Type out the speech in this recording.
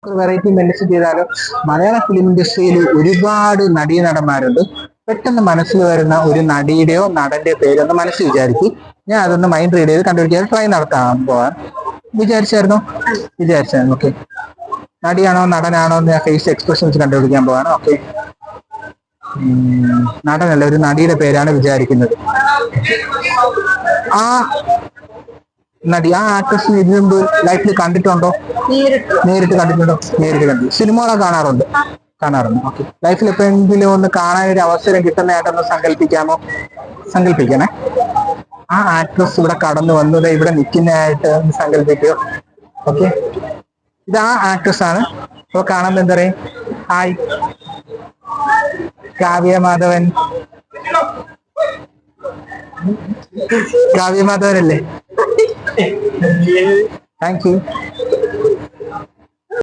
Variety മെല്ലിസ് ചെയ്താലും മലയാള film ഇൻഡസ്ട്രിയിൽ ഒരുപാട് നടീനടന്മാരുണ്ട്. പെട്ടെന്ന് മനസ്സിൽ വരുന്ന ഒരു നടിയുടെയോ നടന്റെയോ പേരൊന്ന് മനസ്സിൽ വിചാരിക്കും. ഞാൻ അതൊന്ന് മൈൻഡ് റീഡ് ചെയ്ത് കണ്ടുപിടിക്കാൻ ട്രൈ നടത്താൻ പോവാൻ വിചാരിച്ചായിരുന്നു. വിചാരിച്ചായിരുന്നു. ഓക്കെ, നടിയാണോ നടനാണോ എന്ന് ഞാൻ ഫേസ് എക്സ്പ്രഷൻസ് കണ്ടുപിടിക്കാൻ പോവാണ്. ഓക്കെ, നടനല്ല, ഒരു നടിയുടെ പേരാണ് വിചാരിക്കുന്നത്. ആ നടി, ആ ആക്ട്രസിനെ ഇതിനു മുമ്പ് ലൈഫിൽ കണ്ടിട്ടുണ്ടോ? നേരിട്ട് കണ്ടിട്ടുണ്ടോ? നേരിട്ട് കണ്ടു. സിനിമകളൊക്കെ കാണാറുണ്ട്. ഓക്കെ, ലൈഫിൽ എപ്പോഴെങ്കിലും ഒന്ന് കാണാൻ ഒരു അവസരം കിട്ടുന്നതായിട്ടൊന്ന് സങ്കല്പിക്കാമോ? സങ്കല്പിക്കണേ. ആ ആക്ട്രസ് ഇവിടെ കടന്നു വന്നത് ഇവിടെ നിൽക്കുന്നതായിട്ട് ഒന്ന് സങ്കല്പിക്കോ? ഓക്കെ, ഇത് ആ ആക്ട്രസ് ആണ്. അപ്പൊ കാണുമ്പോൾ എന്താ പറയും? ഹായ്, കാവ്യ മാധവൻ. കാവ്യ മാധവൻ അല്ലേ? Thank you.